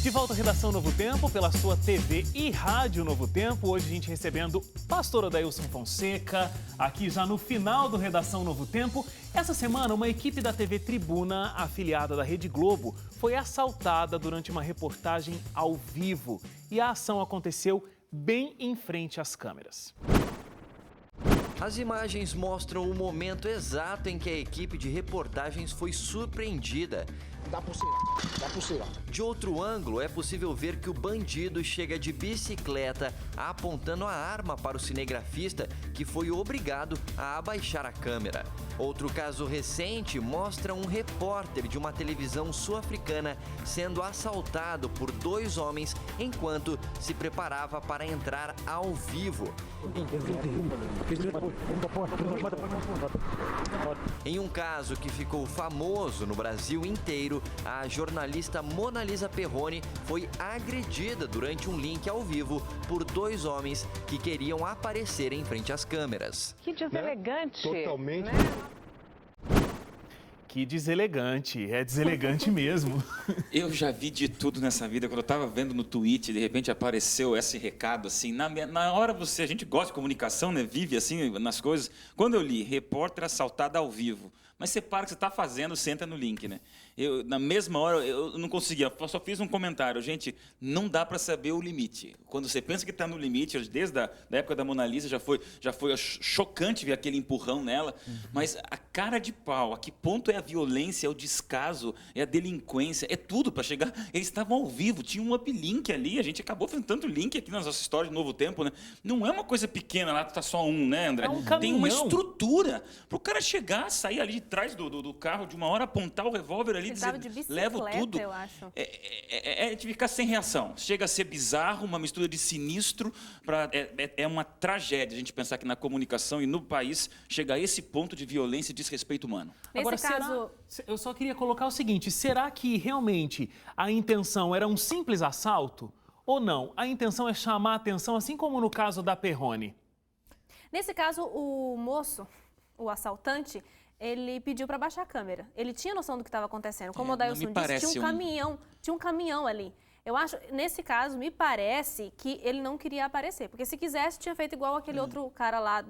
De volta à Redação Novo Tempo, pela sua TV e Rádio Novo Tempo. Hoje a gente recebendo pastor Adailson Fonseca, aqui já no final do Redação Novo Tempo. Essa semana, uma equipe da TV Tribuna, afiliada da Rede Globo, foi assaltada durante uma reportagem ao vivo. E a ação aconteceu bem em frente às câmeras. As imagens mostram o momento exato em que a equipe de reportagens foi surpreendida. Dá pulseira. De outro ângulo, é possível ver que o bandido chega de bicicleta, apontando a arma para o cinegrafista, que foi obrigado a abaixar a câmera. Outro caso recente mostra um repórter de uma televisão sul-africana sendo assaltado por dois homens enquanto se preparava para entrar ao vivo. Em um caso que ficou famoso no Brasil inteiro, a jornalista Mona Lisa Perrone foi agredida durante um link ao vivo por dois homens que queriam aparecer em frente às câmeras. Que deselegante. Totalmente. Que deselegante, é deselegante mesmo. Eu já vi de tudo nessa vida. Quando eu estava vendo no Twitter, de repente apareceu esse recado assim. Na hora a gente gosta de comunicação, né? Vive assim nas coisas. Quando eu li, repórter assaltado ao vivo. Mas você para o que você está fazendo, senta no link, né? Na mesma hora, eu não conseguia, só fiz um comentário. Gente, não dá para saber o limite. Quando você pensa que está no limite, desde a da época da Mona Lisa, já foi chocante ver aquele empurrão nela. Mas a cara de pau, a que ponto é a violência, é o descaso, é a delinquência, é tudo para chegar. Eles estavam ao vivo, tinha um uplink ali, a gente acabou fazendo tanto link aqui nas nossas histórias de Novo Tempo, né? Não é uma coisa pequena, lá está só um, né, André? É um Tem uma caminhão. estrutura para o cara chegar, sair ali de trás do carro de uma hora, apontar o revólver ali e dizer, de bicicleta, levo tudo. eu acho. É de ficar sem reação. Chega a ser bizarro, uma mistura de sinistro. É uma tragédia a gente pensar que na comunicação e no país chega a esse ponto de violência e desrespeito humano. Agora, eu só queria colocar o seguinte, será que realmente a intenção era um simples assalto ou não? A intenção é chamar a atenção, assim como no caso da Perrone? Nesse caso, o moço, o assaltante, ele pediu para baixar a câmera. Ele tinha noção do que estava acontecendo. Como o Adailson disse, tinha um caminhão ali. Eu acho, nesse caso, me parece que ele não queria aparecer. Porque se quisesse, tinha feito igual aquele outro cara lá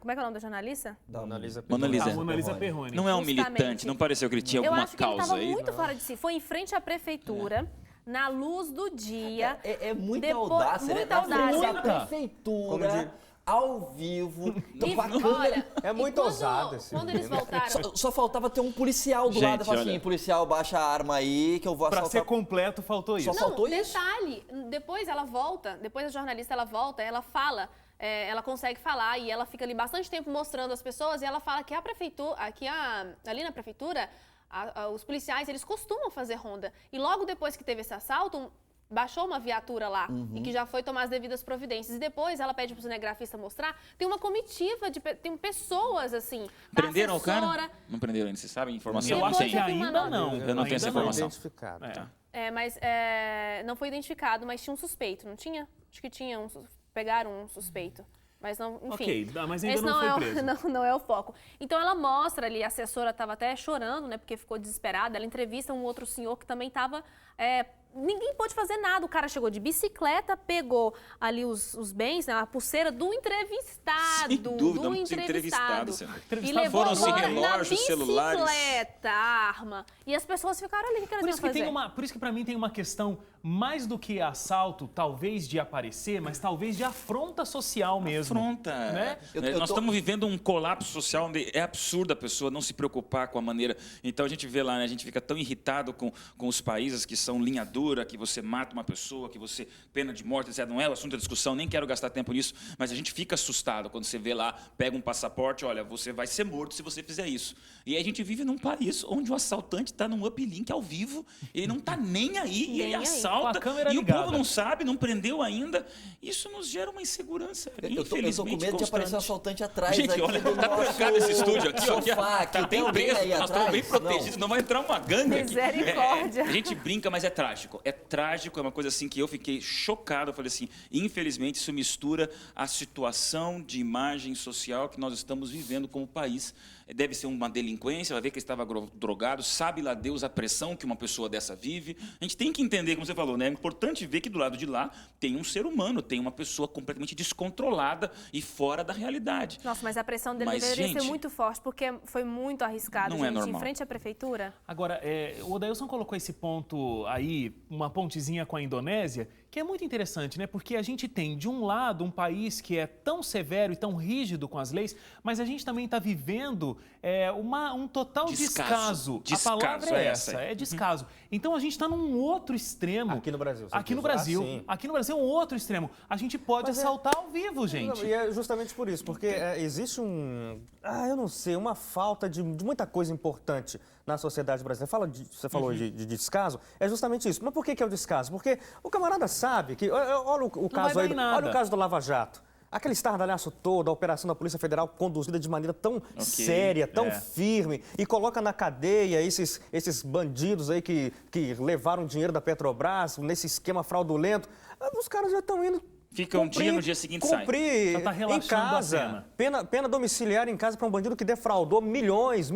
como é que é o nome da jornalista? Mona Lisa. A Mona Lisa Perrone. Não é um Justamente. militante, não pareceu que ele tinha alguma causa Eu acho que ele aí? estava muito fora de si. Foi em frente à prefeitura, na luz do dia. É muita Depois- audácia, muita né? Na frente audácia. da prefeitura, ao vivo, com a câmera. Olha, É muito ousado esse Quando eles menino. voltaram... Só faltava ter um policial do Gente, lado e falar olha. assim, policial, baixa a arma aí que eu vou Para assaltar. ser completo, faltou isso. Só faltou isso? Detalhe, depois ela volta, depois a jornalista ela volta, ela fala, ela consegue falar e ela fica ali bastante tempo mostrando as pessoas e ela fala que a prefeitura, ali na prefeitura, os policiais, eles costumam fazer ronda. E logo depois que teve esse assalto, baixou uma viatura lá e que já foi tomar as devidas providências. E depois ela pede pro cinegrafista mostrar, tem uma comitiva, tem pessoas assim. Prenderam o assessora. cara? Não prenderam ainda, você sabe a informação? Eu Depois acho eu que vi uma ainda nota. não. Eu não tenho essa Ainda não. informação. Identificado. É. Mas não foi identificado, mas tinha um suspeito, não tinha? Acho que tinha pegaram um suspeito. Mas não, enfim. Ok, mas ainda Esse não foi é preso. não é o foco. Então ela mostra ali, a assessora estava até chorando, né? Porque ficou desesperada. Ela entrevista um outro senhor que também estava... ninguém pôde fazer nada. O cara chegou de bicicleta, pegou ali os bens, né, a pulseira do entrevistado. Sem dúvida, do muito entrevistado, senhor. E levou Foram-se embora relógios, na celulares. bicicleta, a arma. E as pessoas ficaram ali, o que elas iam fazer? Por isso que para mim tem uma questão mais do que assalto, talvez de aparecer, mas talvez de afronta social mesmo. Afronta. Né? Nós estamos vivendo um colapso social onde é absurdo a pessoa não se preocupar com a maneira. Então a gente vê lá, né, a gente fica tão irritado com os países que são linha dura, que você mata uma pessoa, que você pena de morte, etc. Não é o assunto da discussão, nem quero gastar tempo nisso, mas a gente fica assustado quando você vê lá, pega um passaporte, olha, você vai ser morto se você fizer isso. E aí a gente vive num país onde o assaltante está num uplink ao vivo, ele não está nem aí, e ele assalta, Com a câmera e ligada. o povo não sabe, não prendeu ainda. Isso nos gera uma insegurança, Eu tô infelizmente, com medo de aparecer um constante. assaltante atrás Gente, aqui olha, do tá nosso trancado esse estúdio aqui, ó. sofá, Tá aqui. Tem bem alguém preso, aí nós estamos bem atrás? protegidos, não vai entrar uma gangue aqui. Misericórdia. A gente brinca, mas é trágico. É trágico, é uma coisa assim que eu fiquei chocado. Eu falei assim, infelizmente isso mistura a situação de imagem social que nós estamos vivendo como país. deve ser uma delinquência, vai ver que ele estava drogado, sabe lá Deus a pressão que uma pessoa dessa vive. A gente tem que entender, como você falou, né? É importante ver que do lado de lá tem um ser humano, tem uma pessoa completamente descontrolada e fora da realidade. Nossa, mas a pressão dele Mas, deveria gente, ser muito forte, porque foi muito arriscado, não é gente, normal. em frente à prefeitura. Agora, o Odailson colocou esse ponto aí, uma pontezinha com a Indonésia, que é muito interessante, né? Porque a gente tem, de um lado, um país que é tão severo e tão rígido com as leis, mas a gente também está vivendo um total descaso. A palavra é essa, é descaso. Então a gente está num outro extremo. Aqui no Brasil. Aqui no Brasil. Aqui no Brasil é um outro extremo. A gente pode assaltar ao vivo, gente. E é justamente por isso, porque existe eu não sei, uma falta de muita coisa importante na sociedade brasileira. Você falou de descaso, é justamente isso. Mas por que é o descaso? Porque o camarada sabe que... Olha o caso aí, olha o caso do Lava Jato. Aquele estardalhaço todo, a operação da Polícia Federal conduzida de maneira tão séria, tão firme, e coloca na cadeia esses bandidos aí que levaram dinheiro da Petrobras nesse esquema fraudulento. Os caras já estão indo... Fica um dia, no dia seguinte sai. Já tá Em casa, pena domiciliar em casa para um bandido que defraudou milhões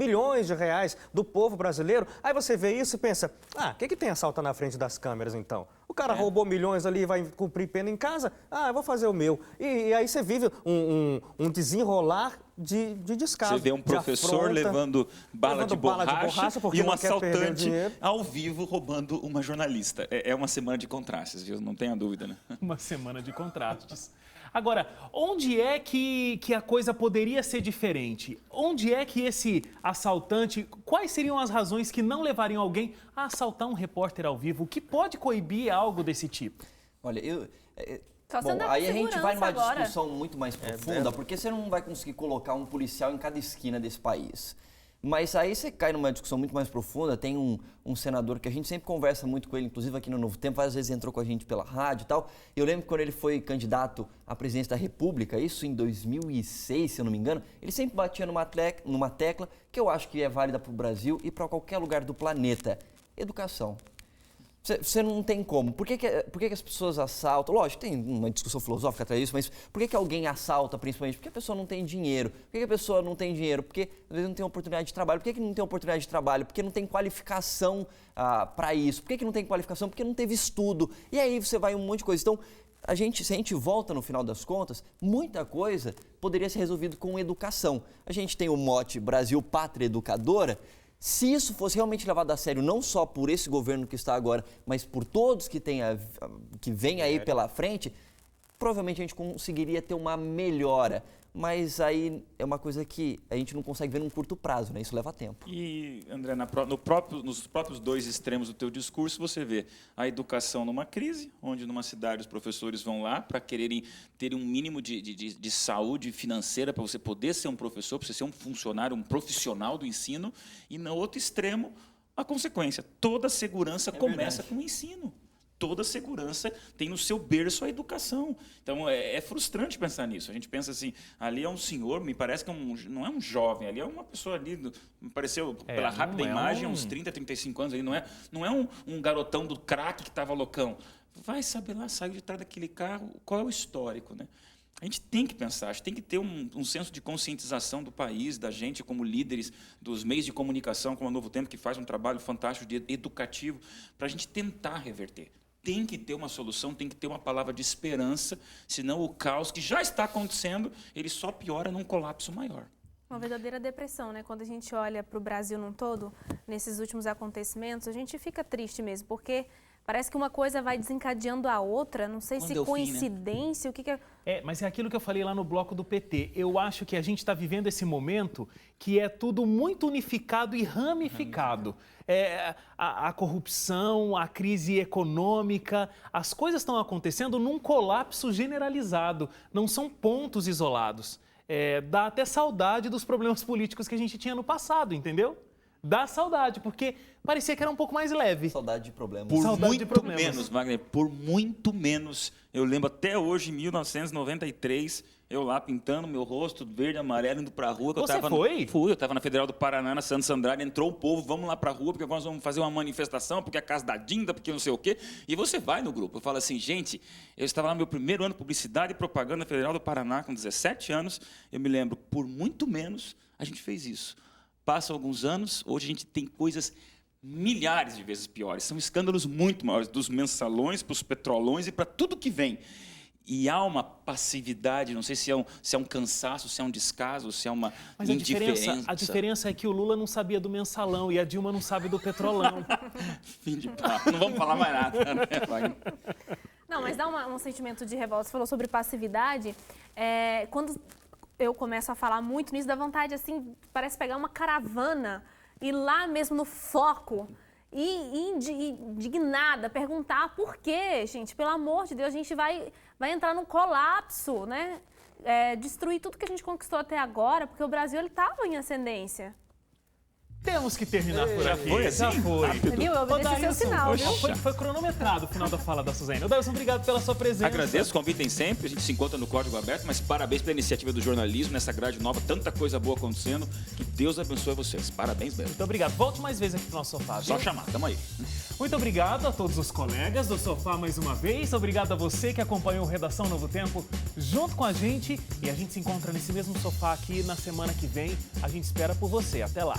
de reais do povo brasileiro. Aí você vê isso e pensa, o que tem assalto na frente das câmeras então? O cara roubou milhões ali e vai cumprir pena em casa? Eu vou fazer o meu. E aí você vive um desenrolar de descaso. Você vê um professor levando bala de borracha e um assaltante ao vivo roubando uma jornalista. É uma semana de contrastes, viu? Não tenha dúvida, né? Uma semana de contrastes. Agora, onde é que a coisa poderia ser diferente? Onde é que esse assaltante... Quais seriam as razões que não levariam alguém a assaltar um repórter ao vivo? O que pode coibir algo desse tipo? Olha, Bom, aí a gente vai numa agora. discussão muito mais profunda, porque você não vai conseguir colocar um policial em cada esquina desse país. Mas aí você cai numa discussão muito mais profunda. Tem um senador que a gente sempre conversa muito com ele, inclusive aqui no Novo Tempo, várias vezes entrou com a gente pela rádio e tal. Eu lembro que quando ele foi candidato à presidência da República, isso em 2006, se eu não me engano, ele sempre batia numa tecla que eu acho que é válida para o Brasil e para qualquer lugar do planeta: educação. Você não tem como. Por que as pessoas assaltam? Lógico, tem uma discussão filosófica atrás disso, mas por que alguém assalta, principalmente? Porque a pessoa não tem dinheiro. Por que a pessoa não tem dinheiro? Porque às vezes não tem oportunidade de trabalho. Por que não tem oportunidade de trabalho? Porque não tem qualificação para isso. Por que não tem qualificação? Porque não teve estudo. E aí você vai um monte de coisa. Então, se a gente volta no final das contas, muita coisa poderia ser resolvida com educação. A gente tem o mote Brasil Pátria Educadora. Se isso fosse realmente levado a sério, não só por esse governo que está agora, mas por todos que vem aí pela frente, provavelmente a gente conseguiria ter uma melhora. Mas aí é uma coisa que a gente não consegue ver num curto prazo, né? Isso leva tempo. E, André, nos próprios dois extremos do teu discurso, você vê a educação numa crise, onde numa cidade os professores vão lá para quererem ter um mínimo de saúde financeira para você poder ser um professor, para você ser um funcionário, um profissional do ensino. E, no outro extremo, a consequência. Toda segurança começa com o ensino. Toda segurança tem no seu berço a educação. Então, é frustrante pensar nisso. A gente pensa assim, ali é um senhor, me parece que não é um jovem, ali é uma pessoa ali, me pareceu, pela rápida imagem, uns 30, 35 anos, ali, não é um garotão do crack que estava loucão. Vai saber lá, saiu de trás daquele carro, qual é o histórico, né? A gente tem que pensar, a gente tem que ter um senso de conscientização do país, da gente como líderes dos meios de comunicação, como a Novo Tempo, que faz um trabalho fantástico de educativo, para a gente tentar reverter. Tem que ter uma solução, tem que ter uma palavra de esperança, senão o caos que já está acontecendo, ele só piora num colapso maior. Uma verdadeira depressão, né? Quando a gente olha para o Brasil num todo, nesses últimos acontecimentos, a gente fica triste mesmo, porque parece que uma coisa vai desencadeando a outra, não sei se coincidência, o que é... Mas é aquilo que eu falei lá no bloco do PT. Eu acho que a gente está vivendo esse momento que é tudo muito unificado e ramificado. A corrupção, a crise econômica, as coisas estão acontecendo num colapso generalizado, não são pontos isolados. Dá até saudade dos problemas políticos que a gente tinha no passado, entendeu? Dá saudade, porque parecia que era um pouco mais leve. Saudade de problemas. Por Saudade de muito problemas. menos, Wagner, por muito menos. Eu lembro até hoje, em 1993, eu lá pintando meu rosto verde, amarelo, indo pra rua. Que Você eu tava foi? Fui, eu tava na Federal do Paraná, na Santos Andrade, entrou o povo, vamos lá pra rua, porque nós vamos fazer uma manifestação, porque é a casa da Dinda, porque não sei o quê. E você vai no grupo. Eu falo assim, gente, eu estava lá no meu primeiro ano de publicidade e propaganda na Federal do Paraná, com 17 anos. Eu me lembro, por muito menos, a gente fez isso. Passam alguns anos, hoje a gente tem coisas milhares de vezes piores. São escândalos muito maiores, dos mensalões para os petrolões e para tudo que vem. E há uma passividade, não sei se é um cansaço, se é um descaso, se é uma Mas indiferença. a diferença é que o Lula não sabia do mensalão e a Dilma não sabe do petrolão. Fim de papo, não vamos falar mais nada, né, Wagner? Não, mas dá um sentimento de revolta. Você falou sobre passividade. Quando eu começo a falar muito nisso, dá vontade, assim, parece pegar uma caravana e ir lá mesmo no foco e indignada, perguntar por quê, gente? Pelo amor de Deus, a gente vai entrar num colapso, né? Destruir tudo que a gente conquistou até agora, porque o Brasil estava em ascendência. Temos que terminar por aqui. foi assim? Já foi. Viu? Eu obedeci seu Dailson, sinal, viu? foi cronometrado o final da fala da Suzane. Dailson, obrigado pela sua presença. Agradeço, convidem sempre, a gente se encontra no Código Aberto, mas parabéns pela iniciativa do jornalismo, nessa grade nova, tanta coisa boa acontecendo, que Deus abençoe vocês. Parabéns mesmo. Muito obrigado. Volte mais vezes aqui pro nosso sofá, viu? Só chamar, tamo aí. Muito obrigado a todos os colegas do Sofá mais uma vez. Obrigado a você que acompanhou o Redação Novo Tempo junto com a gente. E a gente se encontra nesse mesmo sofá aqui na semana que vem. A gente espera por você. Até lá.